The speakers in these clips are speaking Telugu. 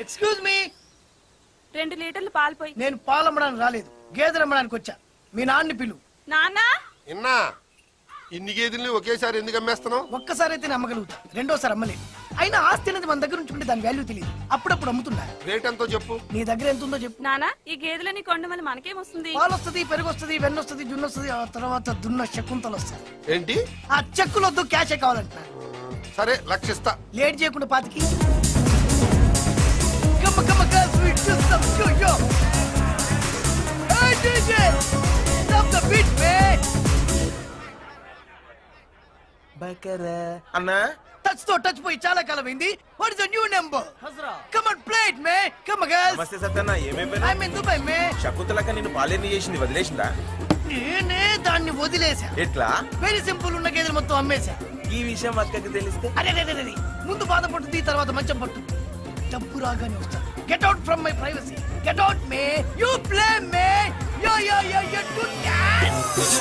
Excuse me. 2 లీటర్లు పాలు పోయి. నేను పాలు అమ్మడానికి రాలేదు, గేదెలు అమ్మడానికి వచ్చా. మీ నాన్నని పిలు. నాన్న ఇన్నా ఇన్ని గేదెల్ని ఒకేసారి ఎందుకు అమ్మేస్తున్నావు? ఒక్కసారి అయితే నేను అమ్మగలుగుతా, రెండోసారి అమ్మలేదు. అయినా ఆస్తి అనేది మన దగ్గర ఉంచుకుంటే దాని వాల్యూ తెలియదు. అప్పుడప్పుడు అమ్ముతున్నా. రేట్ ఎంతో చెప్పు. నీ దగ్గర ఎంత ఉందో చెప్పు. నాన్న ఈ గేదెలని కొండ వల్ల మనకేమొస్తుంది? పాలు వస్తుంది, పెరుగు వస్తుంది, వెన్న వస్తుంది, జున్ను వస్తుంది, ఆ తర్వాత దున్న శకుంతలు వస్తుంది. ఏంటి? ఆ చెక్కులు వద్దు, క్యాషే కావాలంటున్నా. సరే లక్షిస్తా. లేట్ చేయకుండా పాతికి. Come on, girls, we do some yo-yo. Hey, DJ, stop the beat, man. బకరా అన్నా టచ్ పోయి చాలా కాలం అయింది. What is the new number? Come on, play it, man. Come on, girls. నమస్తే సత్తన్న, ఏమేం I'm in Dubai, man. శకుంతలక నిన్ను పాలేర్ని చేసింది వదిలేసిందా? నేనే దాన్ని వదిలేసా. ఎట్లా? వెరీ సింపుల్, ఉన్న గేదెలు మొత్తం అమ్మేశా. ఈ విషయం అక్కకి తెలిస్తే అరే ముందు బాధపడుతుంది, తర్వాత మంచం పడుతుంది. డబ్బు రాగానే వస్తా. Get out from my privacy. Get out me. You play me. You do dance.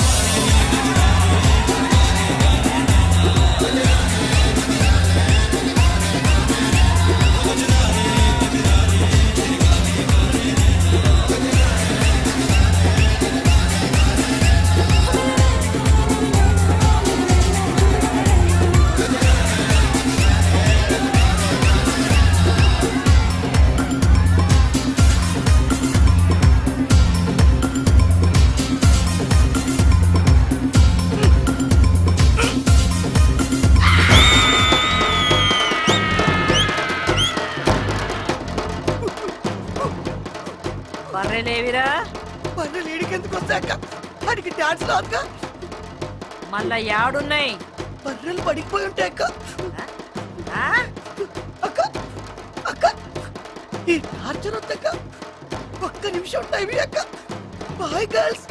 బర్రెలేవిరా? బర్రెలు ఏడికెందుకు వచ్చాక? వాడికి డాన్స్ రాదుగా. మళ్ళా యాడున్నాయి? బర్రెలు పడిపోయి ఉంటాయి అక్క. అక్క అక్క ఈ టార్చర్ వద్దక్క. ఒక్క నిమిషం ఉంటాయి అక్క. Boy girls.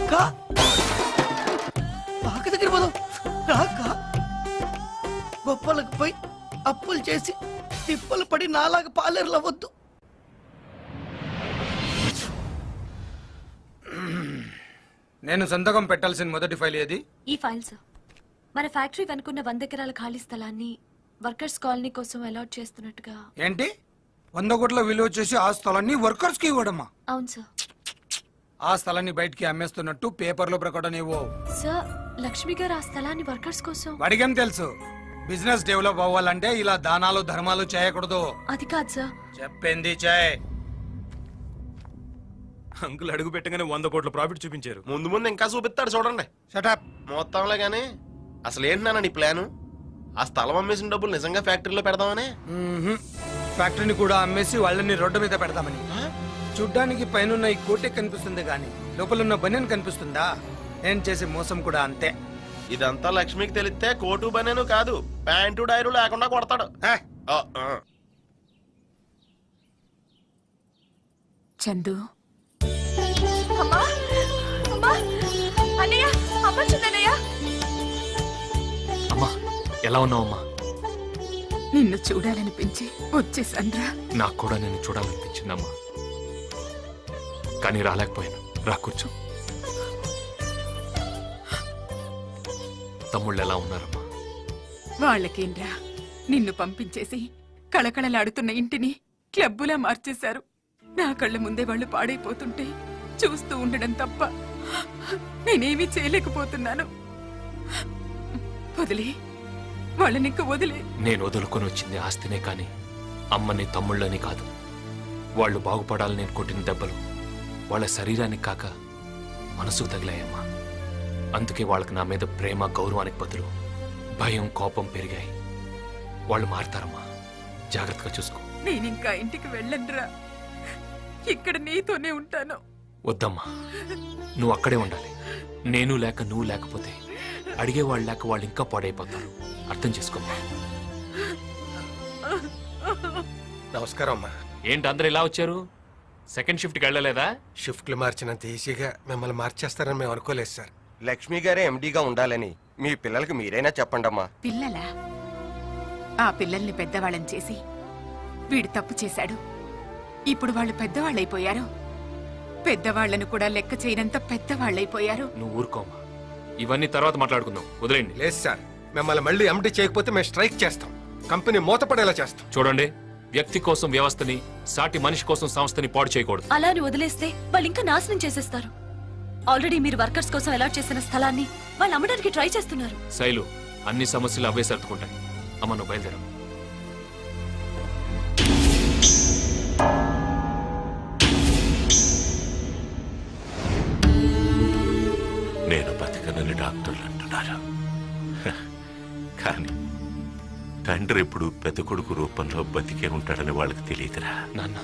అక్క బాగా దగ్గర పోదాం రాక. గొప్పలకు పోయి అప్పులు చేసి తిప్పలు పడి నాలాగా పాలేరులు అవ్వద్దు. నేను సంతకం పెట్టాల్సిన మొదటి ఫైల్ ఏది? ఈ ఫైల్ సార్. మన ఫ్యాక్టరీ కనుక్కున్న 100 ఎకరాల ఖాళీ స్థలాన్ని వర్కర్స్ కాలనీ కోసం అలాట్ చేస్తున్నట్టుగా. ఏంటి 100 కోట్ల విలువ చేసి ఆ స్థలాన్ని వర్కర్స్ కి ఇవ్వడమా? అవును సార్. ఆ స్థలాన్ని బయటికి అమ్మేస్తున్నట్టు పేపర్లో ప్రకటన ఇవ్వు. సార్ లక్ష్మి గారు ఆ స్థలాన్ని వర్కర్స్ కోసం. వాడికేం తెలుసు? బిజినెస్ డెవలప్ అవ్వాలంటే ఇలా దానాలు ధర్మాలు చేయకూడదు. అది కాదు సార్. చెప్పింది చేయి. అంకుల్ అడుగు పెట్టగానే 100 కోట్ల ప్రాఫిట్ చూపించారు. ముందు ముందు ఇంకా చూపిస్తాడు చూడండి. షటప్. మొత్తంలో గానీ అసలు ఏంటి నీ ప్లాను? ఆ స్థలం అమ్మేసిన డబ్బులు నిజంగా ఫ్యాక్టరీలో పెడదామని? ఫ్యాక్టరీని కూడా అమ్మేసి వాళ్ళని రోడ్డు మీద పెడదామని. చూడ్డానికి పైన ఈ కోటే కనిపిస్తుంది గాని లోపలున్న బనియన్ కనిపిస్తుందా? నేను చేసే మోసం కూడా అంతే. ఇదంతా లక్ష్మికి తెలిస్తే కోటు బనేను కాదు, ప్యాంటు డైరు లేకుండా కొడతాడు. చందు అమ్మా అమ్మా అన్నయ్య అమ్మ చూడన్నయ్య. అమ్మా ఎలా ఉన్నావమ్మా? నిన్ను చూడాలనిపించి వచ్చేసాన్రా. నాకు కూడా నిన్ను చూడాలనిపించిందమ్మా, కానీ రాలేకపోయాను. రా కూర్చో. తమ్ముళ్ళు ఎలా ఉన్నారమ్మా? వాళ్ళకేంట్రా, నిన్ను పంపించేసి కళకళలాడుతున్న ఇంటిని క్లబ్బులా మార్చేశారు. నా కళ్ళ ముందే వాళ్ళు పాడైపోతుంటే చూస్తూ ఉండడం తప్ప నేనేమీ చేయలేకపోతున్నాను. వదిలే వాళ్ళనింక వదిలే. నేను వదులుకొని వచ్చింది ఆస్తినే కాని అమ్మని తమ్ముళ్ళని కాదు. వాళ్ళు బాగుపడాలని నేను కొట్టిన దెబ్బలు వాళ్ళ శరీరానికి కాక మనసుకు తగిలాయమ్మా. అందుకే వాళ్ళకి నా మీద ప్రేమ గౌరవానికి బదులు భయం కోపం పెరిగాయి. వాళ్ళు మారతారమ్మా, జాగ్రత్తగా చూసుకో. నేనింకా ఇంటికి వెళ్ళనురా, ఇక్కడ నీతోనే ఉంటాను. వద్దమ్మా, నువ్వు అక్కడే ఉండాలి. నేను లేక నువ్వు లేకపోతే అడిగేవాళ్ళు లేక వాళ్ళు ఇంకా పాడైపోతారు. అర్థం చేసుకోమ్మా. నమస్కారం అమ్మా. ఏంటి అందరూ ఇలా వచ్చారు? సెకండ్ షిఫ్ట్కి వెళ్ళలేదా? షిఫ్ట్లు మార్చినంత ఈజీగా మిమ్మల్ని మార్చేస్తారని మేము అనుకోలేదు సార్. లక్ష్మి గారే ఎండీగా ఉండాలని మీ పిల్లలకి మీరైనా చెప్పండమ్మా. పిల్లలా? ఆ పిల్లల్ని పెద్దవాళ్ళని చేసి వీడు తప్పు చేశాడు. ఇప్పుడు వాళ్ళు పెద్దవాళ్ళైపోయారు. పెద్దవాళ్లను కూడా లెక్క చేయనంత పెద్దవాళ్ళైపోయారు. నువ్వు ఊరుకోమా. ఇవన్నీ తర్వాత మాట్లాడుకుందాం, వదిలేండి. లేదు సార్, మిమ్మల్ని మళ్ళీ ఎండి చేయకపోతే మేము స్ట్రైక్ చేస్తాం. కంపెనీ మూతపడేలా చేస్తాం. చూడండి, వ్యక్తి కోసం వ్యవస్థని, సాటి మనిషి కోసం సంస్థని పాడు చేయకూడదు. అలా అని వదిలేస్తే వాళ్ళు ఇంకా నాశనం చేసేస్తారు. ఆల్రెడీ మీరు వర్కర్స్ కోసం అలాట్ చేసిన స్థలాన్ని వాళ్ళు అమ్మడానికి ట్రై చేస్తున్నారు. శైలు, అన్ని సమస్యలు అవే సర్దుకుంటాయి. అమ్మ, నువ్వు బయలుదేరు. నేను బతికనని డాక్టర్లు అంటున్నారు. కానీ తండ్రి ఎప్పుడు పెద్ద కొడుకు రూపంలో బతికే ఉంటాడని వాళ్ళకి తెలియదురా. నాన్న,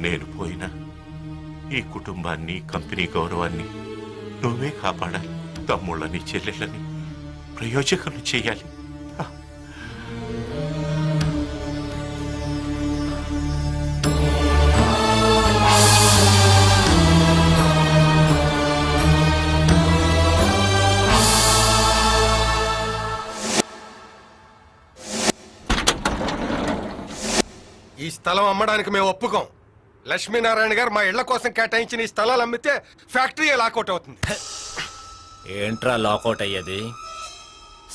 నేను పోయినా ఈ కుటుంబాన్ని, కంపెనీ గౌరవాన్ని నువ్వే కాపాడాలి. తమ్ముళ్ళని, చెల్లెళ్ళని ప్రయోజకులు చేయాలి. ఈ స్థలం అమ్మడానికి మేము ఒప్పుకోం. లక్ష్మీనారాయణ గారు మా ఇళ్ల కోసం కేటాయించిన ఈ స్థలాలు అమ్మితే ఫ్యాక్టరీ లాకౌట్ అవుతుంది. ఏంట్రా లాకౌట్ అయ్యేది?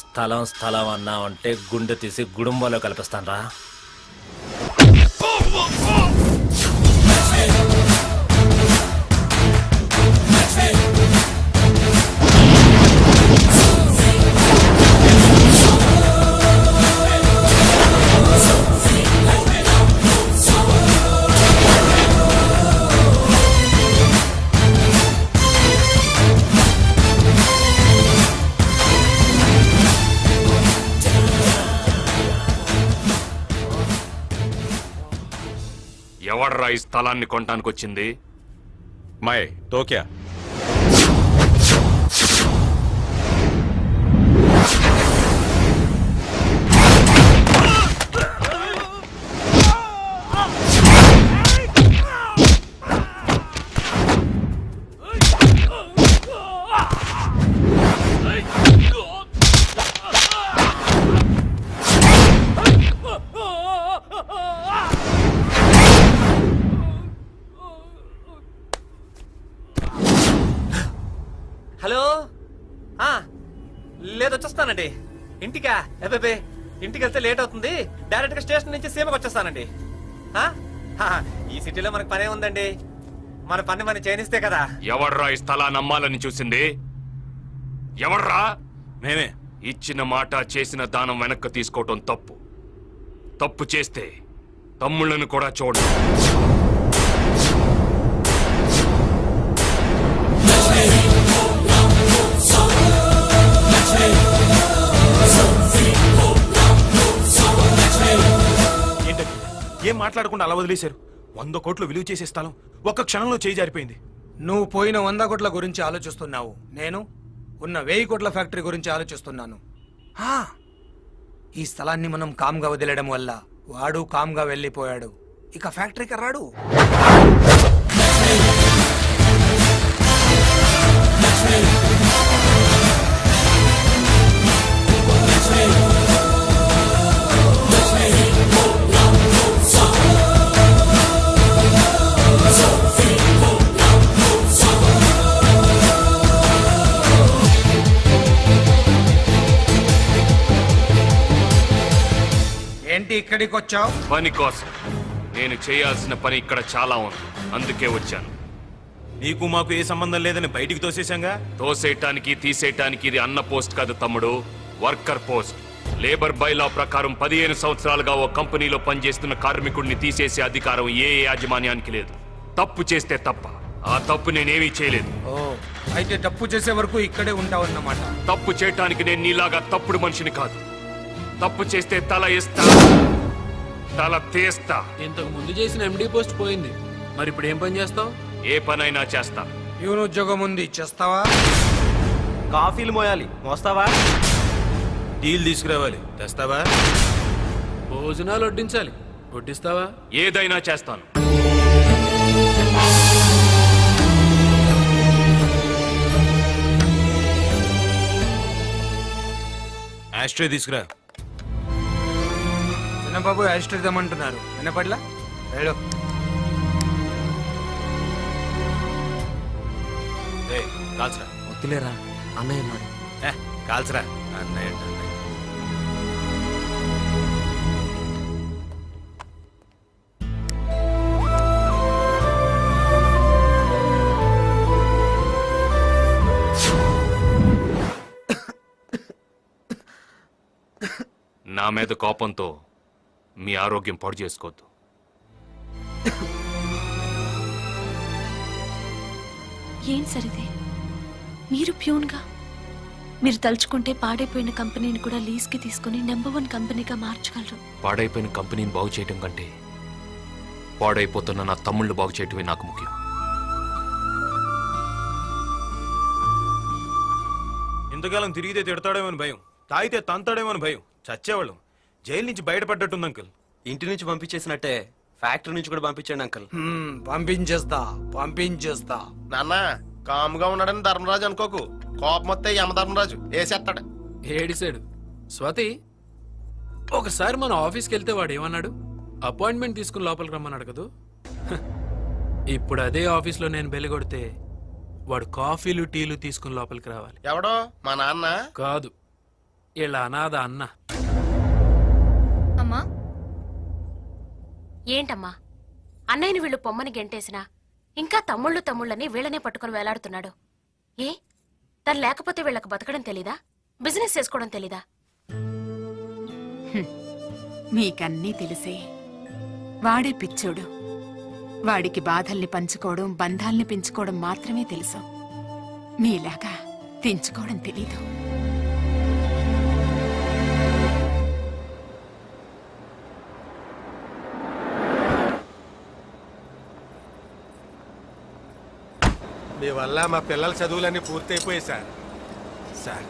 స్థలం అన్నా అంటే గుండె తీసి గుడుంబంలో కల్పిస్తానరా. ఎవడ్రా ఈ స్థలాన్ని కొనడానికి వచ్చింది? మై తోక్యా హలో, లేదు వచ్చేస్తానండి. ఇంటికా? అబ్బే, ఇంటికి వెళ్తే లేట్ అవుతుంది. డైరెక్ట్ గా స్టేషన్ నుంచి సీమకు వచ్చేస్తానండి. ఈ సిటీలో మనకు పనే ఉందండి. మన పని మనం చేయనిస్తే కదా. ఎవడ్రా ఈ స్థలాన్ని అమ్మాలని చూసింది? ఎవడ్రా? మేమే. ఇచ్చిన మాట, చేసిన దానం వెనక్కి తీసుకోవటం తప్పు. తప్పు చేస్తే తమ్ముళ్ళను కూడా చూడు. ఏంటండి, ఏం మాట్లాడకుండా అలా వదిలేశారు? 100 కోట్లు విలువ చేసే స్థలం ఒక్క క్షణంలో చేయి జారిపోయింది. నువ్వు పోయిన 100 కోట్ల గురించి ఆలోచిస్తున్నావు. నేను ఉన్న 1000 కోట్ల ఫ్యాక్టరీ గురించి ఆలోచిస్తున్నాను. ఈ స్థలాన్ని మనం కామ్గా వదిలేయడం వల్ల వాడు కామ్గా వెళ్ళిపోయాడు. ఇక ఫ్యాక్టరీకి రాడు. ఏంటి ఇక్కడికి వచ్చావు? పని కోసం. నేను చేయాల్సిన పని ఇక్కడ చాలా ఉంది, అందుకే వచ్చాను. నీకు మాకు ఏ సంబంధం లేదని బయటికి తోసేశాంగా. తోసేయటానికి, తీసేయటానికి ఇది అన్న పోస్ట్ కాదు తమ్ముడు, వర్కర్ పోస్ట్. లేబర్ బైలా ప్రకారం 15 సంవత్సరాలుగా ఓ కంపెనీలో పనిచేస్తున్న కార్మికుడిని తీసేసే అధికారం ఏ యాజమాన్యానికి లేదు. తప్పు చేస్తే తప్ప. ఆ తప్పు నేనేమీ చేయలేదు. ఓ, అయితే తప్పు చేసే వరకు ఇక్కడే ఉంటావన్నమాట. తప్పు చేయటానికి నేను నీలాగా తప్పుడు మనిషిని కాదు. తప్పు చేస్తే తల ఇస్తా, తల తీస్తా. ఇంతకు ముందు చేసిన ఎండి పోస్ట్ పోయింది, మరి ఇప్పుడు ఏం పని చేస్తావు? ఏ పనైనా చేస్తా. ప్యూన్ ఉద్యోగం ఉంది, చేస్తావా? కాఫీలు మోయాలి, మోస్తావా? టీలు తీసుకురావాలి, తెస్తావా? భోజనాలు వడ్డించాలి, వడ్డిస్తావా? ఏదైనా చేస్తాను. ఆస్ట్రే తీసుకురా. చిన్నబాబు యాస్టర్ ఇద్దామంటున్నారు, వినపడ్లా? వెళ్ళు. కాల్చరా. వద్దులేరా, అన్నయ్య ఉన్నాడు. కాల్చరా అన్నయ్య అంటే అన్నయ్య. నా మీద కోపంతో మీ ఆరోగ్యం పాడు చేసుకోవద్దు. ఏం సరిదే మీరు ప్యూన్గా మీరు తలుచుకుంటే పాడైపోయిన కంపెనీని కూడా లీజ్కి తీసుకుని నెంబర్ 1 కంపెనీగా మార్చగలరు. పాడైపోయిన కంపెనీని బాగు చేయటం కంటే పాడైపోతున్న నా తమ్ముళ్ళు బాగు చేయటమే నాకు ముఖ్యం. ఇంతకాలం తిరిగితే తిడతాడేమని భయం, తాగితే తంతాడేమని భయం, చచ్చేవాళ్ళం. జైలు నుంచి బయటపడ్డట్టుంది అంకుల్. ఇంటి నుంచి పంపించేసినట్టే ఫ్యాక్టరీ నుంచి కూడా పంపించండి అంకుల్. పంపించేస్తా. నాన్న కాముగా ఉన్నాడని ధర్మరాజు అనుకోకు, కోపం వస్తే యమధర్మరాజు వేసేస్తాడు. ఏడిసాడు. స్వాతి, ఒకసారి మన ఆఫీస్కి వెళ్తే వాడు ఏమన్నాడు? అపాయింట్మెంట్ తీసుకుని లోపలికి రమ్మన్నాడు కదూ. ఇప్పుడు అదే ఆఫీస్లో నేను బెల్లి కొడితే వాడు కాఫీలు టీలు తీసుకుని లోపలికి రావాలి. ఎవడో మా నాన్న కాదు, ఇలా అనాథ అన్న. అమ్మా ఏంటమ్మా, అన్నయ్యని వీళ్ళు పొమ్మని గెంటేసినా ఇంకా తమ్ముళ్ళని వీళ్ళనే పట్టుకుని వేలాడుతున్నాడు. ఏ తను లేకపోతే వీళ్ళకి బతకడం తెలీదా? బిజినెస్ చేసుకోవడం తెలీదా? మీకన్నీ తెలిసే వాడే పిచ్చోడు. వాడికి బాధల్ని పంచుకోవడం, బంధాల్ని పెంచుకోవడం మాత్రమే తెలుసు. మీలాగా తెంచుకోవడం తెలీదు. మీ వల్ల మా పిల్లల చదువులన్నీ పూర్తయిపోయాయి సార్. సార్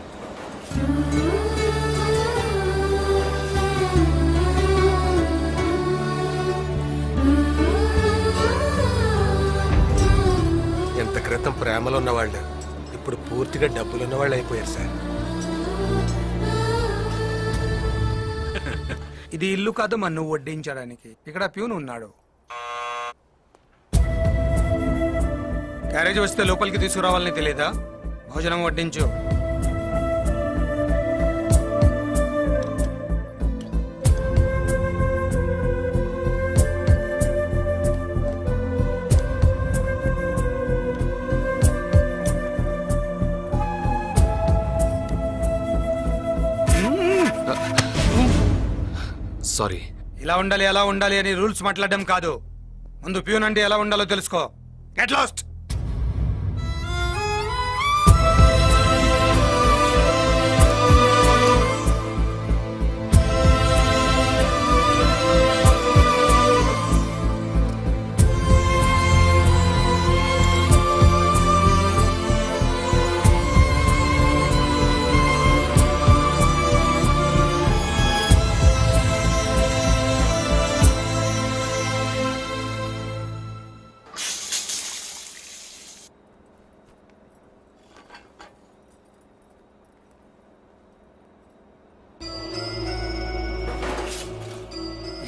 ఎంత క్రితం ప్రేమలో ఉన్నవాళ్ళు ఇప్పుడు పూర్తిగా డబ్బులు ఉన్నవాళ్ళు అయిపోయారు సార్. ఇది ఇల్లు కాదు మన్ను వడ్డించడానికి. ఇక్కడ ప్యూన్ ఉన్నాడు. క్యారేజ్ వస్తే లోపలికి తీసుకురావాలని తెలియదా? భోజనం వడ్డించు. సారీ. ఇలా ఉండాలి అలా ఉండాలి అని రూల్స్ మాట్లాడడం కాదు. ముందు ప్యూన్ అంటే ఎలా ఉండాలో తెలుసుకో. Get lost.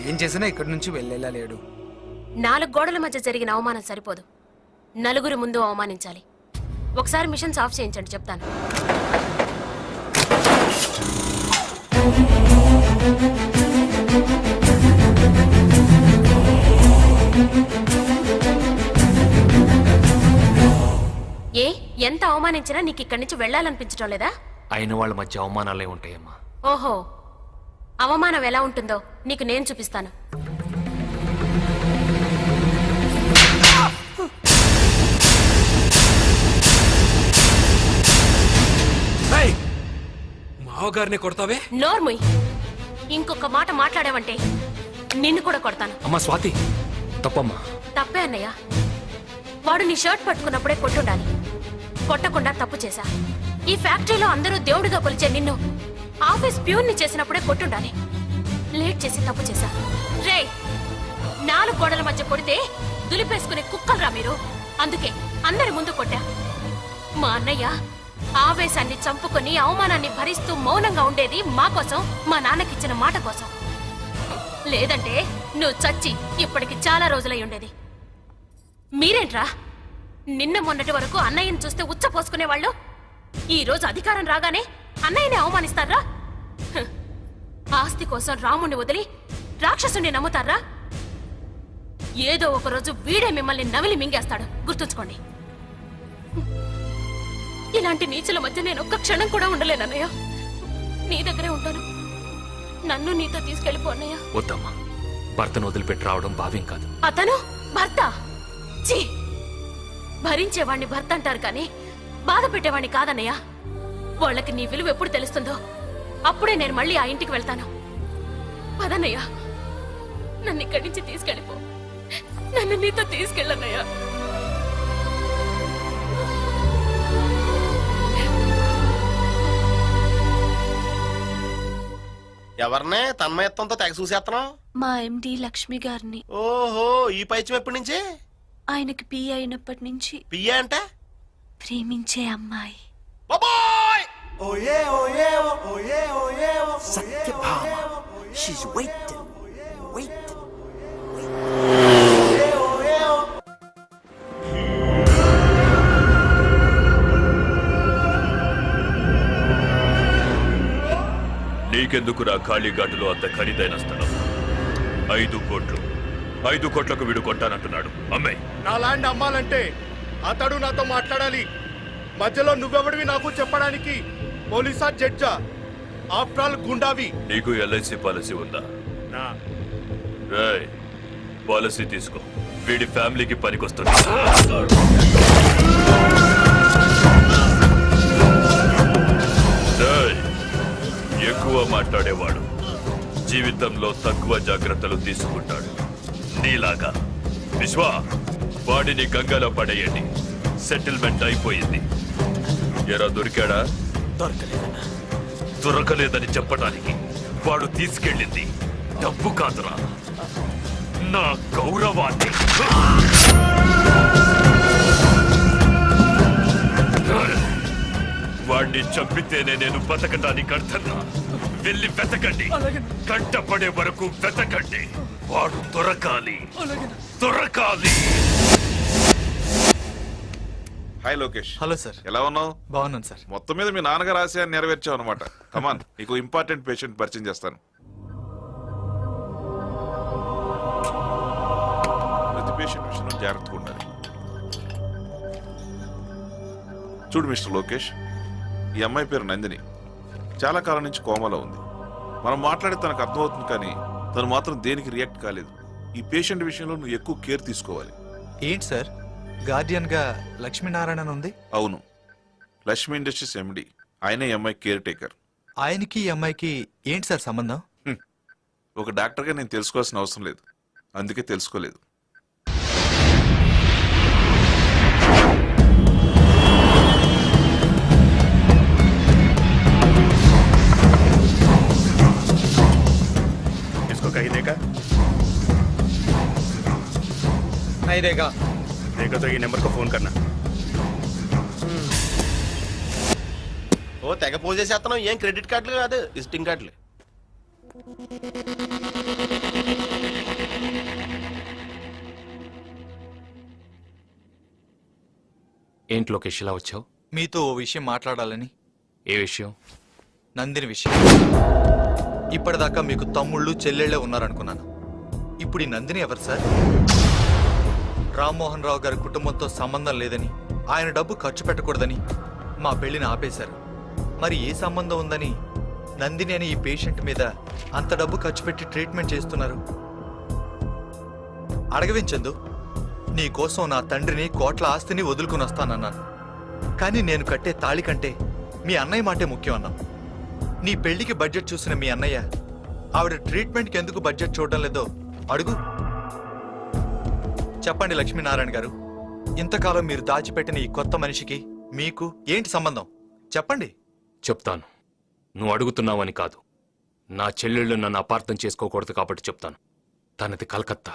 ఏం చేసినా ఇక్కడి నుంచి వెళ్ళేలా లేడు. 4 గోడల మధ్య జరిగిన అవమానం సరిపోదు, నలుగురి ముందు అవమానించాలి. ఒకసారి మిషన్స్ ఆఫ్ చేయించండి, చెప్తాను. ఏ ఎంత అవమానించినా నీకు ఇక్కడి నుంచి వెళ్ళాలనిపించడం లేదా? అయిన వాళ్ళ మధ్య అవమానాలే ఉంటాయమ్మా. ఓహో, అవమానం ఎలా ఉంటుందో నీకు నేను చూపిస్తాను. మావగారిని కొడతావే? నోర్ముయ్, ఇంకొక మాట మాట్లాడావంటే నిన్ను కూడా కొడతాను. అమ్మా స్వాతి, తప్పమ్మా. తప్పే అన్నయ్య. వాడు నీ షర్ట్ పట్టుకున్నప్పుడే కొట్టుండాలి, కొట్టకుండా తప్పు చేశా. ఈ ఫ్యాక్టరీలో అందరూ దేవుడిగా కొలిచే నిన్ను ఆఫీస్ ప్యూన్ ని చేసినప్పుడే కొట్టుండాలి. లేట్ చేసి తప్పు చేశా. రే, 4 గోడల మధ్య కొడితే దులిపేసుకునే కుక్కలరా మీరు. అందుకే అందరి ముందు కొట్టా. మా అన్నయ్య ఆవేశాన్ని చంపుకొని అవమానాన్ని భరిస్తూ మౌనంగా ఉండేది మా కోసం, మా నాన్నకిచ్చిన మాట కోసం. లేదంటే నువ్వు చచ్చి ఇప్పటికి చాలా రోజులై ఉండేది. మీరేంట్రా నిన్న మొన్నటి వరకు అన్నయ్యని చూస్తే ఉచ్చ పోసుకునేవాళ్ళు, ఈ రోజు అధికారం రాగానే అన్నయ్యని అవమానిస్తారా? హ్. ఆస్తి కోసం రాముణ్ణి వదిలి రాక్షసుని నమ్ముతారా? ఏదో ఒక రోజు వీడే మిమ్మల్ని నవిలి మింగేస్తాడు, గుర్తుంచుకోండి. ఇలాంటి నీచుల మధ్య నేను ఒక్క క్షణం కూడా ఉండలేనన్నయ్య. నీ దగ్గరే ఉంటాను. నన్ను నీతో తీసుకెళ్ళిపో అన్నయ్య. వద్దమ్మా, భర్తను వదిలిపెట్టి రావడం భావ్యం కాదు. అతను భర్త? ఛీ! భరించేవాణ్ణి భర్త అంటారు కానీ బాధ పెట్టేవాణ్ణి కాదన్నయ్య. వాళ్ళకి నీ విలువ ఎప్పుడు తెలుస్తుందో అప్పుడే నేను మళ్ళీ ఆ ఇంటికి వెళ్తాను. పదన్నయ్య, నన్ను ఇక్కడి నుంచి తీసుకెళ్ళిపో. నన్ను నీతో తీసుకెళ్ళన్నయ్య. ఎవరినే తన్మయత్వంతో తెగ చూసేస్తున్నావు? మా ఎండి లక్ష్మి గారిని. ఓహో, ఈ పైత్యం ఎప్పటి నుంచి? ఆయనకి పియ్య అయినప్పటి నుంచి. పియ్య అంటే ప్రేమించే అమ్మాయి. సత్యభామ. She's waiting. నీకెందుకురా ఖాళీఘాటులో అంత ఖరీదైన స్థలం? 5 కోట్లు. 5 కోట్లకు వీడు కొంటానంటున్నాడు. అమ్మే. నా ల్యాండ్ అమ్మాలంటే అతడు నాతో మాట్లాడాలి. మధ్యలో నువ్వెవడివి నాకు చెప్పడానికి? పోలీసా, జడ్జా? ఆఫ్టర్ ఆల్ గుండావి. నీకు ఎల్ఐసి పాలసీ ఉందా? నా రేయ్, పాలసీ తీసుకో. వీడి ఫ్యామిలీకి పనికొస్తుంది. రేయ్, ఎక్కువ మాట్లాడేవాడు జీవితంలో తక్కువ జాగ్రత్తలు తీసుకుంటాడు. నీలాగా. విశ్వా, వాడిని గంగలో పడేయండి. సెటిల్మెంట్ అయిపోయింది. ఎరా దొరికాడా? దొరకలేదని చెప్పడానికి వాడు తీసుకెళ్ళింది డబ్బు కాదురా, నా గౌరవాన్ని. వాడిని చంపితేనే నేను బతకడానికి అర్థంగా. వెళ్ళి వెతకండి, కంటపడే వరకు వెతకండి. వాడు దొరకాలి, దొరకాలి. హాయ్ లోకేష్. Hello sir. ఎలా ఉన్నావు? బాగున్నాను సార్. మొత్తం మీద మీ నాన్నగారు ఆశయాన్ని నెరవేర్చావు అనమాట. కమాన్, నీకు ఇంపార్టెంట్ పేషెంట్ పరిచయం చేస్తాను. ప్రతి పేషెంట్ విషయంలో జాగ్రత్తగా ఉండాలి. చూడు మిస్టర్ లోకేష్, ఈ అమ్మాయి పేరు నందిని. చాలా కాలం నుంచి కోమాలో ఉంది. మనం మాట్లాడే తనకు అర్థమవుతుంది, కానీ తను మాత్రం దేనికి రియాక్ట్ కాలేదు. ఈ పేషెంట్ విషయంలో నువ్వు ఎక్కువ కేర్ తీసుకోవాలి. ఏంటి సార్, గార్డియన్ గా లక్ష్మీనారాయణ ఉంది? అవును, లక్ష్మీ ఇండస్ట్రీస్ ఎండి. ఆయనే ఈ అమ్మాయి కేర్ టేకర్. ఆయనకి ఈ అమ్మాయికి ఏంటి సార్ సంబంధం? ఒక డాక్టర్గా నేను తెలుసుకోవాల్సిన అవసరం లేదు, అందుకే తెలుసుకోలేదు. नहीं देगा। देखो तो ये नंबर को फोन करना। ఓ తెగ పోజ్ చేసేస్తున్నావు. ఏం క్రెడిట్ కార్డులు కాదు, విజిటింగ్ కార్డులు. ఏంటి లోకేష్ ఇలా వచ్చావు? మీతో ఓ విషయం మాట్లాడాలని. ఏ విషయం? నందిని విషయం. ఇప్పటిదాకా మీకు తమ్ముళ్ళు చెల్లెళ్ళే ఉన్నారనుకున్నాను. ఇప్పుడు ఈ నందిని ఎవరు సార్? రామ్మోహన్ రావు గారి కుటుంబంతో సంబంధం లేదని, ఆయన డబ్బు ఖర్చు పెట్టకూడదని మా పెళ్లిని ఆపేశారు. మరి ఏ సంబంధం ఉందని నందిని అని ఈ పేషెంట్ మీద అంత డబ్బు ఖర్చు పెట్టి ట్రీట్మెంట్ చేస్తున్నారు? అడగవించందు, నీ కోసం నా తండ్రిని, కోట్ల ఆస్తిని వదులుకుని వస్తానన్నాను. కానీ నేను కట్టే తాళి కంటే మీ అన్నయ్య మాటే ముఖ్యం అన్నాం. నీ పెళ్లికి బడ్జెట్ చూసిన మీ అన్నయ్య ఆవిడ ట్రీట్మెంట్కి ఎందుకు బడ్జెట్ చూడడం లేదో అడుగు. చెప్పండి లక్ష్మీనారాయణ గారు, ఇంతకాలం మీరు దాచిపెట్టిన ఈ కొత్త మనిషికి మీకు ఏంటి సంబంధం? చెప్పండి. చెప్తాను. నువ్వు అడుగుతున్నావని కాదు, నా చెల్లెళ్ళు నన్ను అపార్థం చేసుకోకూడదు కాబట్టి చెప్తాను. తనది కలకత్తా.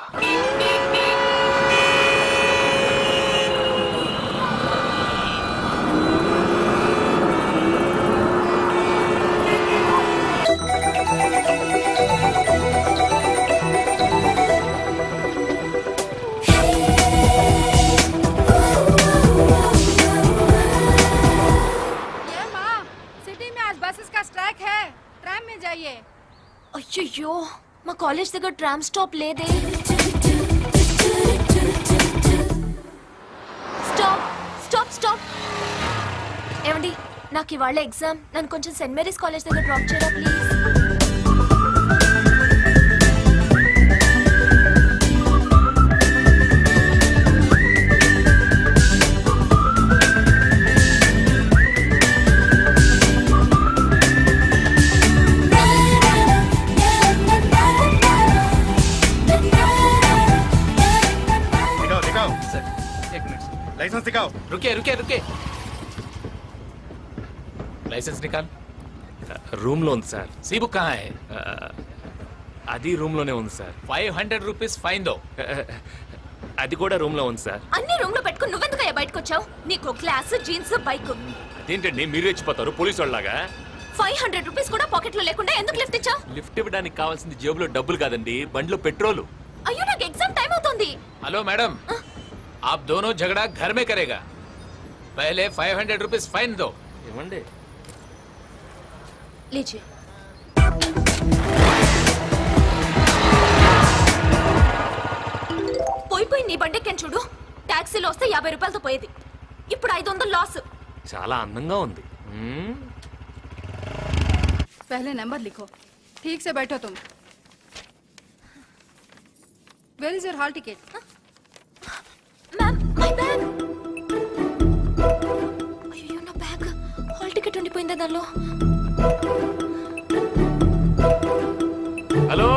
आज बसेस का स्ट्राइक है ट्रैम में जाइए అయ్యయ్యో మా కాలేజ్ దగ్గర ట్రామ్ స్టాప్ లేదే. Stop stop stop. ఏమండి, నాకు ఇవాళ ఎగ్జామ్. నన్ను కొంచెం సెయింట్ మేరీస్ కాలేజ్ దగ్గర డ్రాప్ చేయరా ప్లీజ్. दिखाओ दिखाओ सर एक मिनट लाइसेंस दिखाओ. रुके रुके रुके లైసెన్స్ నికాల్. రూమ్ లో ఉంది సార్. సీ బుక్ కహా హై? అది రూమ్ లోనే ఉంది సార్. 500 రూపీస్ ఫైన్ దో. అది కూడా రూమ్ లో ఉంది సార్. అన్ని రూమ్ లో పెట్టుకుని నువ్వెందుకయ్యా బయటకు వచ్చావు? నీకు క్లాస్ జీన్స్ బైక్. అదేంటండి మీరు రెచ్చిపోతారు పోలీసు వాళ్ళలాగా? 500 రూపీస్ కూడా పాకెట్ లో లేకుండా ఎందుకు లిఫ్ట్ ఇచ్చావు? లిఫ్ట్ ఇవ్వడానికి కావాల్సింది జేబులో డబ్బులు కాదండి, బండిలో పెట్రోలు. అయ్యో, నాకు ఎగ్జామ్ టైం అవుతుంది. హలో మేడం, ఆప్ దోనో झगड़ा घर में करेगा. पहले 500 रुपीस फाइन दो. ఇవ్వండి. लीजिए. పోయి నీ బండెక్కాను చూడు. టాక్సీలో వస్తే 50 రూపాయలతో పోయేది. ఇప్పుడు 500 లాస్. చాలా అందంగా ఉంది. पहले नंबर लिखो. ठीक से बैठो तुम. Where is your hall ticket? Ma'am, my bag. అయ్యో, నా బ్యాగ్. హాల్ టికెట్ ఉండిపోయిందా దానిలో? హలో,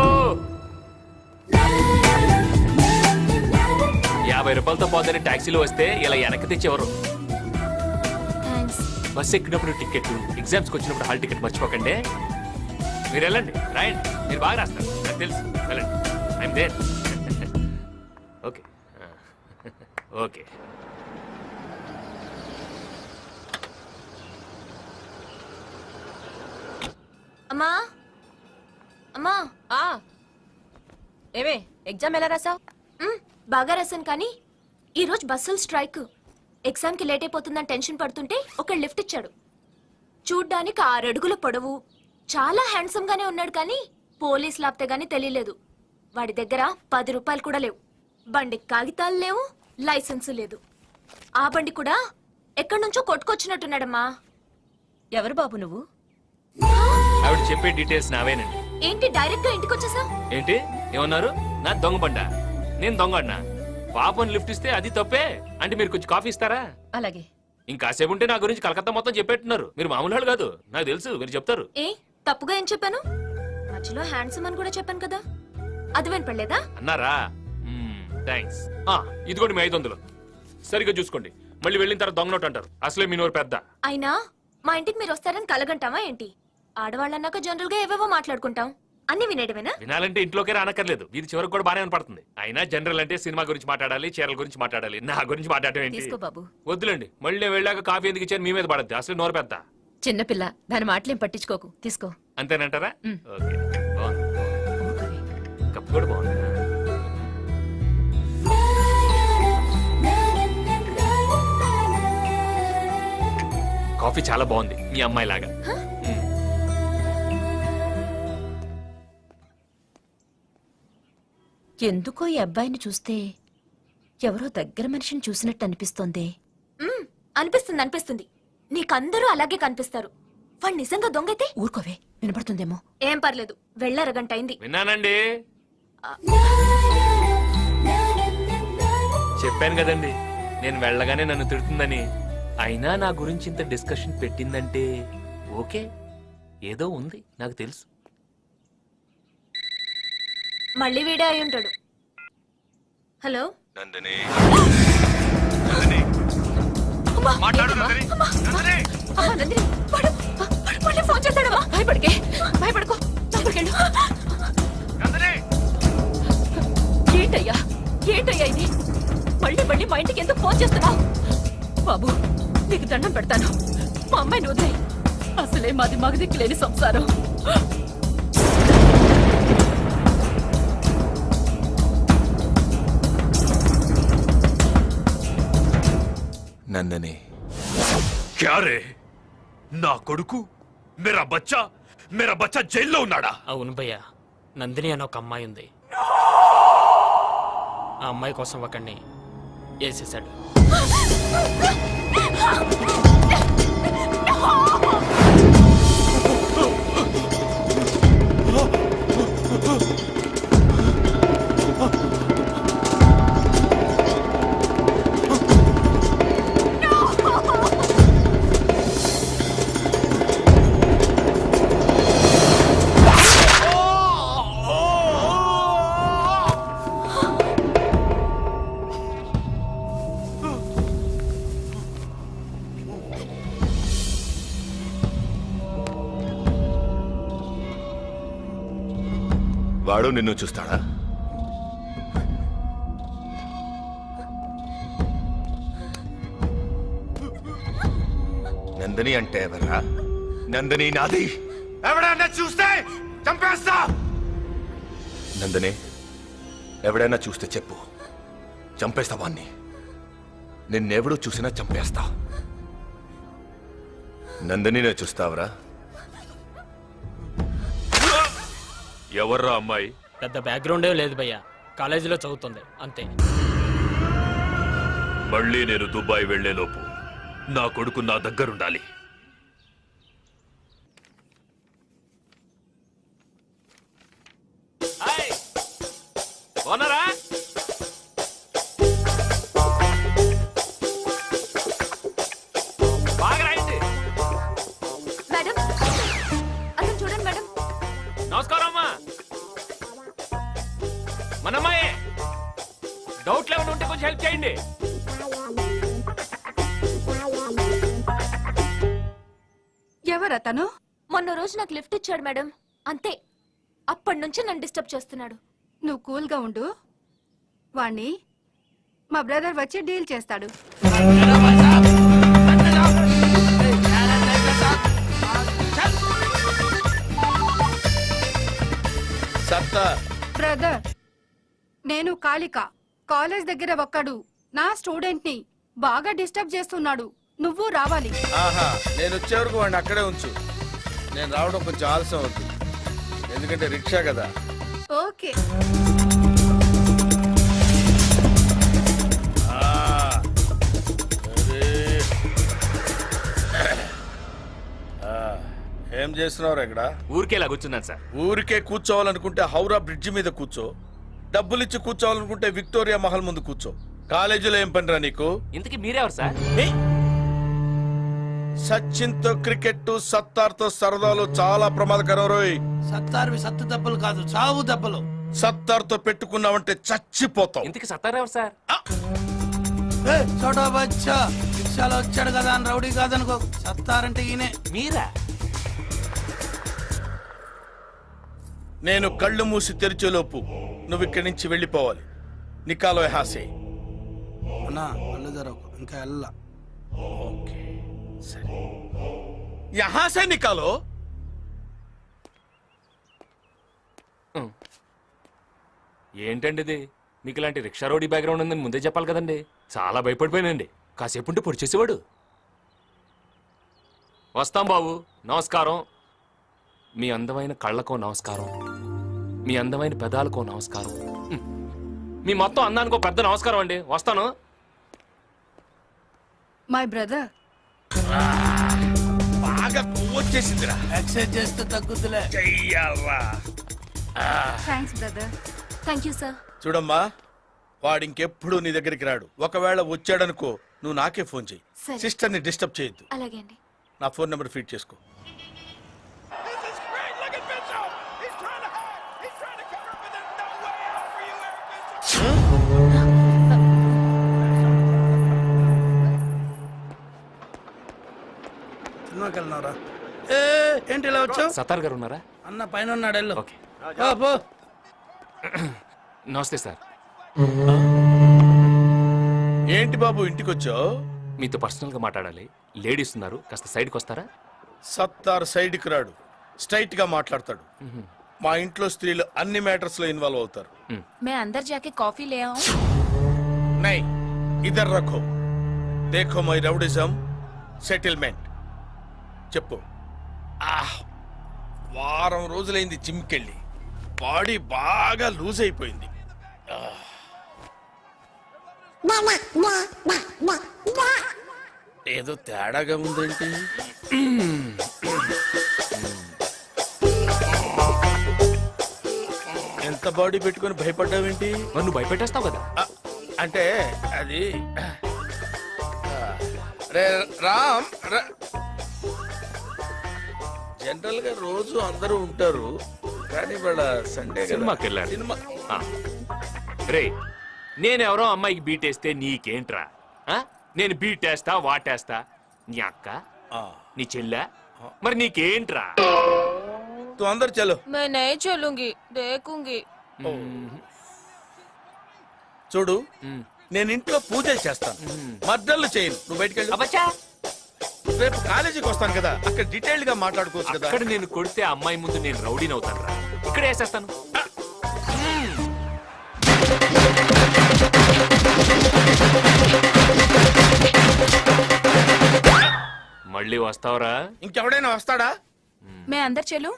50 రూపాయలతో పోదని టాక్సీలో వస్తే ఇలా వెనక్కి తెచ్చేవారు. థ్యాంక్స్. బస్ ఎక్కినప్పుడు టికెట్, ఎగ్జామ్స్కి వచ్చినప్పుడు హాల్ టికెట్ మర్చిపోకండి. మీరు వెళ్ళండి, రాయండి. మీరు బాగా రాస్తారు, నాకు తెలుసు. వెళ్ళండి, ఐఎమ్ దేర్. Okay okay. అమ్మా అమ్మా. ఏమే, ఎగ్జామ్ ఎలా రాసావు? బాగా రాశాను, కానీ ఈరోజు బస్సులు స్ట్రైక్. ఎగ్జామ్కి లేట్ అయిపోతుందని టెన్షన్ పడుతుంటే ఒక లిఫ్ట్ ఇచ్చాడు. చూడ్డానికి 6 అడుగుల పొడవు, చాలా హ్యాండ్సమ్ గానే ఉన్నాడు, కానీ పోలీస్ లాప్తే గానీ తెలియలేదు. వాడి దగ్గర 10 రూపాయలు కూడా లేవు. బండి కాగితాలు లేవు, లైసెన్స్ లేదు. ఆ బండి కూడా ఎక్కడి నుంచో కొట్టుకొచ్చినట్టున్నాడమ్మా. ఎవరు బాబు నువ్వు? ఆవిడ చెప్పే డీటెయిల్స్ నావేనండి. ఏంటి డైరెక్ట్ గా ఇంటికి వచ్చేసావు? ఏంటి ఏమన్నారు? నా దొంగ బండ, నేను దొంగడినా? పాపని లిఫ్ట్ ఇస్తే అది తప్పే అంటే మీరు కొంచెం కాఫీ ఇస్తారా? అలాగే. ఇంకాసేపు ఉంటే నా గురించి కలకత్తా మొత్తం చెప్పేట్టున్నారు. మీరు మామూలు వాళ్ళు కాదు, నాకు తెలుసు, మీరు చెప్తారు. ఏ తప్పుగా ఏం చెప్పాను? మధ్యలో హ్యాండ్సమ్ అని కూడా చెప్పాను కదా, అది వినపడలేదా? అన్నారా? థ్యాంక్స్. ఇదిగోండి మీ 500. సరిగ్గా చూసుకోండి, మళ్ళీ వెళ్ళిన తర్వాత దొంగ నోట్ అంటారు. అసలే మీ నోరు పెద్ద. అయినా మా ఇంటికి మీరు వస్తారని కలగంటావా ఏంటి? ఆడవాళ్ళన్నాక జనరల్ గా ఏవేవో మాట్లాడుకుంటాం, అన్ని వినేయడమేనా? వినాలంటే ఇంట్లోకే రానక్కర్లేదు, ఇది చివరికి కూడా బానే వినపడుతుంది. అయినా జనరల్ అంటే సినిమా గురించి మాట్లాడాలి, చీరల గురించి మాట్లాడాలి, నా గురించి మాట్లాడటం ఏంటి? తీసుకో బాబు. వద్దులేండి, మళ్ళీ నేను వెళ్ళాక కాఫీ ఎందుకు ఇచ్చాను మీ మీద పడద్దు. అసలు నోరు పెద్ద. చిన్నపిల్ల, దాని మాటలేం పట్టించుకోకు, తీసుకో. అంతేనంటారా? ఓకే, బాగుంది. కప్పు కూడా బాగుంది. కాఫీ చాలా బాగుంది, మీ అమ్మాయి లాగా. ఎందుకో ఈ అబ్బాయిని చూస్తే ఎవరో దగ్గర మనిషిని చూసినట్టు అనిపిస్తోంది. అనిపిస్తుంది అనిపిస్తుంది, నీకందరూ అలాగే కనిపిస్తారు. వాడు నిజంగా దొంగైతే ఊరుకోవే, వినపడుతుందేమో. ఏం పర్లేదు, వెళ్ళరగంట అయింది. విన్నానండి, చెప్పాను కదండి నేను వెళ్ళగానే నన్ను తిడుతుందని. అయినా నా గురించి ఇంత డిస్కషన్ పెట్టిందంటే ఓకే, ఏదో ఉంది, నాకు తెలుసు. మళ్ళీ వీడే అయి ఉంటాడు. హలో నందిని, మళ్ళీ ఫోన్ చేస్తాడమ్మా. భయపడికే, భయపడుకో, లోపలికెళ్ళు. ఏంటయ్యా ఏంటయ్యా ఇది? మళ్ళీ మళ్ళీ మా ఇంటికి ఎందుకు ఫోన్ చేస్తున్నావు? బాబు, నీకు దండం పెడతాను, మా అమ్మాయిని వదిలే. అసలే మాది మగదిక్కు లేని సంసారం. నందిని, క్యారే నా కొడుకు మేరా బచ్చా జైల్లో ఉన్నాడా? అవును భయ్యా, నందిని అని ఒక అమ్మాయి ఉంది. ఆ అమ్మాయి కోసం ఒకడిని వేసేసాడు. వాడు నిన్ను చూస్తాడా? నందిని అంటే ఎవర్రా? నందిని నాది. ఎవడన్నా చూస్తే చంపేస్తా. నందిని ఎవడైనా చూస్తే చెప్పు, చంపేస్తా వాణ్ణి. నిన్నెవడు చూసినా చంపేస్తా. నందినినే చూస్తావరా? ఎవర్రా అమ్మాయి? పెద్ద బ్యాక్గ్రౌండే లేదు భయ్యా, కాలేజీలో చదువుతుంది అంతే. మళ్ళీ నేను దుబాయ్ వెళ్లేలోపు నా కొడుకు నా దగ్గరుండాలి. ఓనరా? బాగా రాయండి. మేడం అతను చూడండి మేడం. నమస్కారం అమ్మా. మనమ్మాయే. డౌట్లు ఏమైనా ఉంటే కొంచెం హెల్ప్ చేయండి. ఎవరతను? మొన్న రోజు నాకు లిఫ్ట్ ఇచ్చాడు మేడం, అంతే. అప్పటి నుంచి నన్ను డిస్టర్బ్ చేస్తున్నాడు. నువ్వు కూల్గా ఉండు, వాణ్ణి మా బ్రదర్ వచ్చి డీల్ చేస్తాడు. బ్రదర్, నేను కాళిక. కాలేజ్ దగ్గర ఒక్కడు నా స్టూడెంట్ ని బాగా డిస్టర్బ్ చేస్తున్నాడు. నువ్వు రావాలి. ఆహా, నేను వచ్చే వరకు వాడిని అక్కడే ఉంచు. నేను రావడం కొంచెం ఆలస్యం అవుతుంది, ఎందుకంటే రిక్షా కదా. ఓకే. ఏం చేస్తున్నావు ఇక్కడ? ఊరికేలా కూర్చున్నాను సార్. ఊరికే కూర్చోవాలనుకుంటే హౌరా బ్రిడ్జి మీద కూర్చో, డబ్బులిచ్చి కూర్చోవాలనుకుంటే విక్టోరియా మహల్ ముందు కూర్చో. కాలేజీలో ఏం పనిరా నీకు? ఇంతకీ మీరెవరు సార్? సచిన్ తో క్రికెట్, సత్తార్ తో సరదాలు చాలా ప్రమాదకరం రోయ్. సత్తార్వి సత్తు దెబ్బలు కాదు, చావు దెబ్బలు. సత్తార్ తో పెట్టుకున్నావంటే చచ్చిపోతావు. ఇంతకీ సత్తారెవరు సార్? చోటా బచ్చా రిక్షాలో వచ్చాడు కదా అని రౌడీ కాదనుకో. సత్తారంటే ఈయనే. మీరా? నేను కళ్ళు మూసి తెరిచేలోపు నువ్వు ఇక్కడి నుంచి వెళ్ళిపోవాలి. నికాలో హాసే. అన్నా కళ్ళు జరగకు, ఇంకా వెళ్ళా. ఓకే సరే. యహాసే నికాలో. ఏంటండి ఇది? మీకు ఇలాంటి రిక్షా రోడీ బ్యాక్గ్రౌండ్ ఉందని ముందే చెప్పాలి కదండి. చాలా భయపడిపోయానండి. కాసేపు ఉంటే పొడి చేసేవాడు. వస్తాం బాబు. నమస్కారం. మీ అందమైన కళ్ళకో నమస్కారం, మీ అందమైన పెదాలకో నమస్కారం, మీ మొత్తం అందానికో పెద్ద నమస్కారం అండి. వస్తాను. My brother. బాగా కొవ్వొచ్చేసిందిరా. ఎక్సర్సైజ్ చేస్తే తగ్గుతులే. Thanks brother. Thank you sir. చూడమ్మా, వాడు ఇంకెప్పుడు నీ దగ్గరికి రాడు. ఒకవేళ వచ్చాడనుకో నువ్వు నాకే ఫోన్ చెయ్యి. సరే. సిస్టర్ ని డిస్టర్బ్ చేయొద్దు. అలాగే అండి. నా ఫోన్ నెంబర్ ఫీడ్ చేసుకో. సినిమాకి వెళ్ళినవరా? ఏంటి ఇలా వచ్చావు? సత్తార్ గారు ఉన్నారా? అన్న పైన ఉన్నాడు, వెళ్ళు. ఓకే. పో. నమస్తే సార్. ఏంటి బాబు ఇంటికి వచ్చావు? మీతో పర్సనల్ గా మాట్లాడాలి. లేడీస్ ఉన్నారు, కాస్త సైడ్కి వస్తారా? సత్తార్ సైడ్కి రాడు, స్ట్రైట్ గా మాట్లాడతాడు. మా ఇంట్లో స్త్రీలు అన్ని మ్యాటర్స్ లో ఇన్వాల్వ్ అవుతారు. मैं अंदर जाके कॉफी ले आऊं? नहीं, इधर रखो. देखो मై రౌడిజం సెటిల్మెంట్. చెప్పు. వారం రోజులైంది జిమ్కెళ్ళి. బాడీ బాగా లూజ్ అయిపోయింది. ఏదో తేడాగా ఉందేంటి? ఎంత బాడీ పెట్టుకొని భయపడ్డావేంటి? నువ్వు భయపెట్టేస్తావు కదా. అంటే అది రే రామ్ జనరల్ గా రోజు అందరూ ఉంటారు కానీ వాళ్ళ సండే సినిమాకి వెళ్ళాడు. సినిమా రే నేనెవరో అమ్మాయికి బీటేస్తే నీకేంట్రా? నేను బీటేస్తా వాటేస్తా. నీ అక్క నీ చెల్లె మరి నీకేంట్రా? తు అందరు చలో. मैं नहीं चलूंगी देखूंगी. చూడు నేను ఇంట్లో పూజలు చేస్తాను, మర్డర్లు చేయను. నువ్వు బయటికి వెళ్ళి. రేపు కాలేజీకి వస్తాను కదా, అక్కడ డీటెయిల్డ్ గా మాట్లాడుకోవచ్చు కదా. అక్కడ నేను కొడితే ఆ అమ్మాయి ముందు నేను రౌడీని అవుతాను రా. ఇక్కడ వేసేస్తాను. మళ్ళీ వస్తావరా? ఇంకెవడైనా వస్తాడా? मैं अंदर चलूं?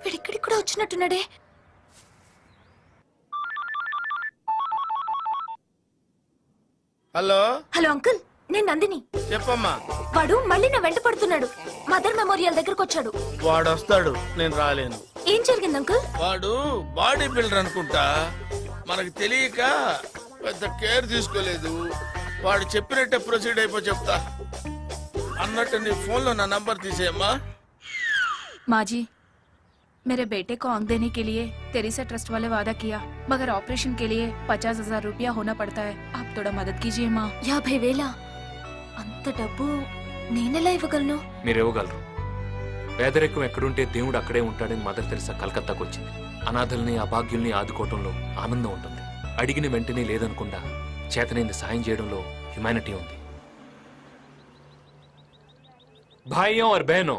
వీడిక్కడికి కూడా వచ్చినట్టున్నాడే. హలో హలో అంకుల్, నేను నందిని. చెప్పమ్మా. వాడు మళ్ళీ నా వెంట పడుతున్నాడు. మదర్ మెమోరియల్ దగ్గరకు వచ్చాడు. వాడు వస్తాడు, నేను రాలేను. ఏం జరిగింది అంకుల్? వాడు బాడీ బిల్డర్ అనుకుంటా, మనకు తెలియక పెద్ద కేర్ తీసుకోలేదు. వాడు చెప్పినట్టే ప్రొసీడ్ అయిపో చెప్తా. అన్నట్టు నీ ఫోన్ లో నా నంబర్ తీసేయమ్మా. माँ जी, मेरे बेटे को आंख देने के लिए तेरेसा ट्रस्ट वाले वादा किया, मगर ऑपरेशन के लिए 50,000 रुपया होना पड़ता है. आप थोड़ा मदद कीजिए माँ. 50,000 అంత డబ్బు నేనెలా ఇవ్వగలను? మీరు ఇవ్వగలరు. పేదరికం ఎక్కడుంటే దేవుడు అక్కడే ఉంటాడని మదర్ తెరిసా కలకత్తాకు వచ్చింది. అనాథల్ని అభాగ్యుల్ని ఆదుకోవటంలో ఆనందం ఉంటుంది. అడిగిన వెంటనే లేదనకుండా చేతనైంది సాయం చేయడంలో హ్యుమానిటీ ఉంది. భాయ్యం और బహనో,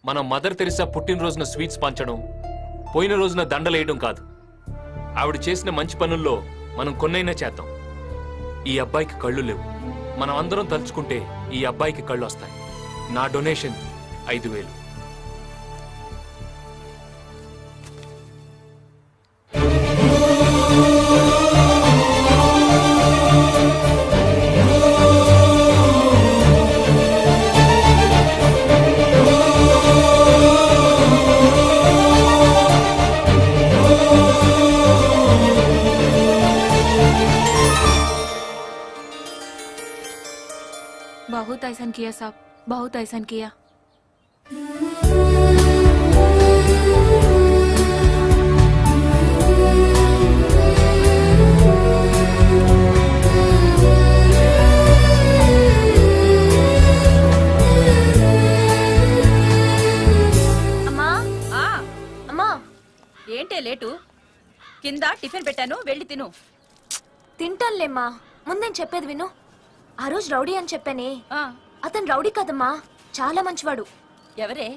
మనం మదర్ తెరిసా పుట్టినరోజున స్వీట్స్ పంచడం, పోయిన రోజున దండలేయడం కాదు. ఆవిడ చేసిన మంచి పనుల్లో మనం కొన్నైనా చేద్దాం. ఈ అబ్బాయికి కళ్ళు లేవు. మనం అందరం తలుచుకుంటే ఈ అబ్బాయికి కళ్ళు వస్తాయి. నా డొనేషన్ 5,000. बहुत ऐसा किया साहब, बहुत ऐसा किया. అమ్మా అమ్మా, ఏంటే లేటు? కింద టిఫిన్ పెట్టాను, వెళ్ళి తిను. తింటానులేమ్మా, ముందేం చెప్పేది విను. ఆ రోజు రౌడీ అని చెప్పానే, అతను రౌడీ కదమ్మా, చాలా మంచివాడు. ఎవరే?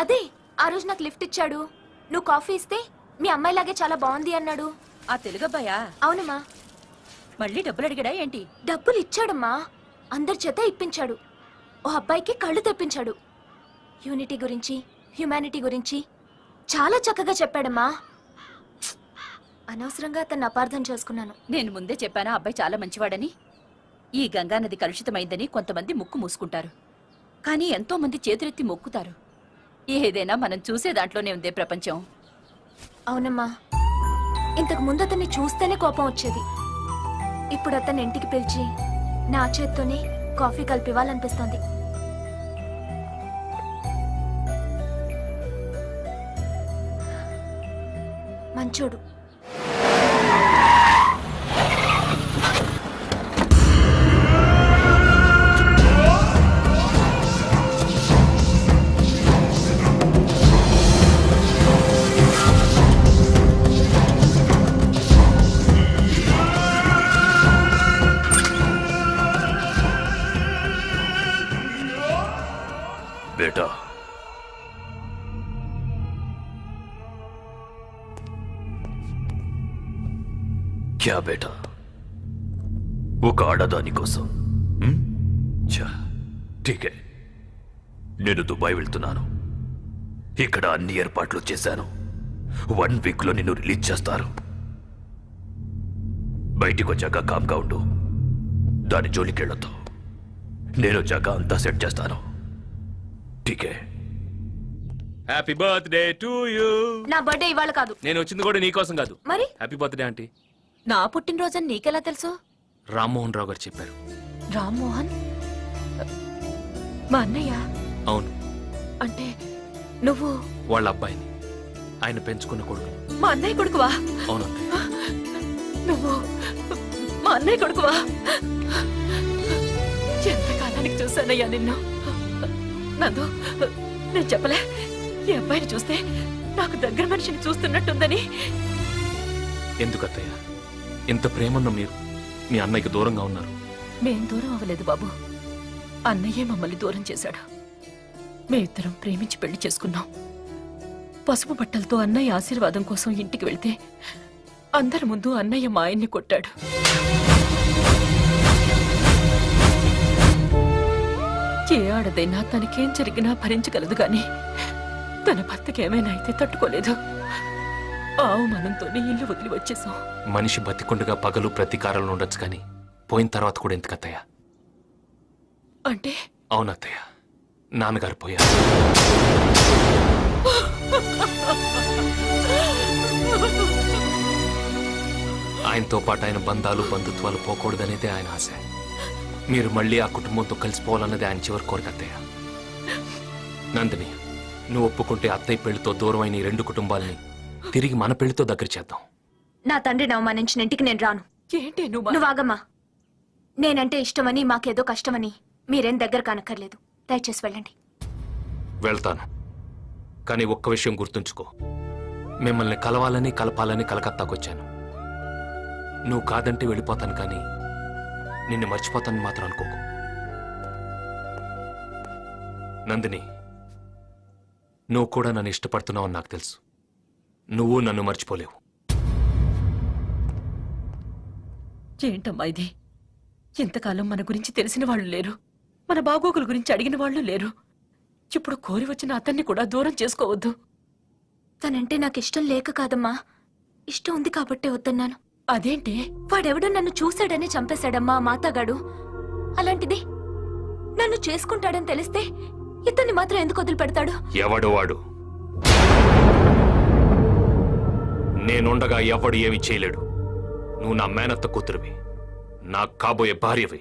అదే ఆ రోజు నాకు లిఫ్ట్ ఇచ్చాడు. నువ్వు కాఫీ ఇస్తే మీ అమ్మాయిలాగే చాలా బాగుంది అన్నాడు. ఆ తెలుగబ్బాయా? అవునమ్మా. మళ్ళీ డబ్బులు అడిగాడా ఏంటి? డబ్బులు ఇచ్చాడమ్మా, అందరి చేత ఇప్పించాడు. ఓ అబ్బాయికి కళ్ళు తెప్పించాడు. యూనిటీ గురించి, హ్యుమానిటీ గురించి చాలా చక్కగా చెప్పాడమ్మా. అనవసరంగా అతన్ని అపార్థం చేసుకున్నాను. నేను ముందే చెప్పానా అబ్బాయి చాలా మంచివాడని. ఈ గంగానది కలుషితమైందని కొంతమంది ముక్కు మూసుకుంటారు, కానీ ఎంతో మంది చేతులెత్తి మొక్కుతారు. ఏదైనా మనం చూసే దాంట్లోనే ఉందే ప్రపంచం. అవునమ్మా, ఇంతకు ముందు అతన్ని చూస్తేనే కోపం వచ్చేది. ఇప్పుడు అతన్ని ఇంటికి పిలిచి నా చేత్తోనే కాఫీ కలిపివ్వాలనిపిస్తోంది. మంచోడు. క్యా బేటా ఒక ఆడదాని కోసం ఠీకే నేను దుబాయ్ వెళ్తున్నాను. ఇక్కడ అన్ని ఏర్పాట్లు చేశాను. 1 వీక్లో నిన్ను రిలీజ్ చేస్తారు. బయటికి వచ్చాక కామ్గా ఉండు. దాని జోలికి వెళ్ళొద్దు. నేను వచ్చాక అంతా సెట్ చేస్తాను. ఠీకే. Happy birthday to you. నా బర్త్డే ఇవాళ కాదు. నేను వచ్చింది కూడా నీకోసం కాదు. మరి హ్యాపీ బర్త్డే ఆంటీ. నా పుట్టినరోజని నీకెలా తెలుసు? రామ్మోహన్ రావు గారు చెప్పారు. రామ్మోహన్ మా అన్నయ్య? అవును, అంటే నువ్వు వాళ్ళ అబ్బాయిని, ఆయన పెంచుకున్న కొడుకు. మా అన్నయ్య కొడుకువా? అవును, నువ్వు మా అన్నయ్య కొడుకువా? ఎంతకాలానికి చూశానయ్యా నిన్ను. నందు, నేను చెప్పలే ఈ అబ్బాయిని చూస్తే నాకు దగ్గర మనిషిని చూస్తున్నట్టుందని. ఎందుకు అత్తయ్య ఇంత ప్రేమన్న మీరు మీ అన్నయ్యకి దూరంగా ఉన్నారు? మేం దూరం అవ్వలేదు బాబు, అన్నయ్యే మమ్మల్ని దూరం చేశాడు. మేమిద్దరం ప్రేమించి పెళ్లి చేసుకున్నాం. పసుపు బట్టలతో అన్నయ్య ఆశీర్వాదం కోసం ఇంటికి వెళ్తే అందరి ముందు అన్నయ్య మా ఆయన్ని కొట్టాడు. ఏ ఆడదైనా తనకేం జరిగినా భరించగలదు గాని తన భర్తకి ఏమైనా అయితే తట్టుకోలేదు. ఆ అవమానంతోనే ఇల్లు వదిలి వచ్చేసాం. మనిషి బతికుండగా పగలు ప్రతీకారాలు ఉండొచ్చు కానీ పోయిన తర్వాత కూడా ఎందుకు అత్తయ్య? అంటే? అవునత్తయ్య, నాన్నగారు పోయారు. ఆయనతో పాటు ఆయన బంధాలు బంధుత్వాలు పోకూడదనేదే ఆయన ఆశ. మీరు మళ్ళీ ఆ కుటుంబంతో కలిసిపోవాలన్నది ఆయన చివరి కోరిక అత్తయ్య. నందిని, నువ్వు ఒప్పుకుంటే అత్తయ్య పెళ్లితో దూరమైన ఈ 2 కుటుంబాలని తిరిగి మన పెళ్లితో దగ్గర చేద్దాం. నా తండ్రిని అవమానించిన ఇంటికి నేను రాను. ఏంటి నువ్వు? నువ్వు ఆగమ్మా. నేనంటే ఇష్టమని మాకేదో కష్టమని మీరేం దగ్గర కానక్కర్లేదు. దయచేసి వెళ్ళండి. వెళ్తాను, కానీ ఒక్క విషయం గుర్తుంచుకో. మిమ్మల్ని కలవాలని కలపాలని కలకత్తాకొచ్చాను. నువ్వు కాదంటే వెళ్ళిపోతాను, కానీ నిన్ను మర్చిపోతానని మాత్రం అనుకోకు. నందిని, నువ్వు కూడా నన్ను ఇష్టపడుతున్నావని నాకు తెలుసు. నువ్వు నన్ను మర్చిపోలేవు. ఏంటమ్మా ఇది? ఇంతకాలం మన గురించి తెలిసిన వాళ్ళు లేరు, మన బాగోగుల గురించి అడిగిన వాళ్ళు లేరు. ఇప్పుడు కోరి వచ్చిన అతన్ని కూడా దూరం చేసుకోవద్దు. తనంటే నాకు ఇష్టం లేక కాదమ్మా, ఇష్టం ఉంది కాబట్టే వద్దన్నాను. అదేంటి? వాడెవడో నన్ను చూశాడని చంపేశాడమ్మా మాతగాడు. అలాంటిది నన్ను చేసుకుంటాడని తెలిస్తే ఇతన్ని మాత్రం ఎందుకు వదిలిపెడతాడు? ఎవడు వాడు? నేనుండగా ఎవడు ఏమి చేయలేడు. నువ్వు నా మేనత్త కూతురువి, నా కాబోయే భార్యవి.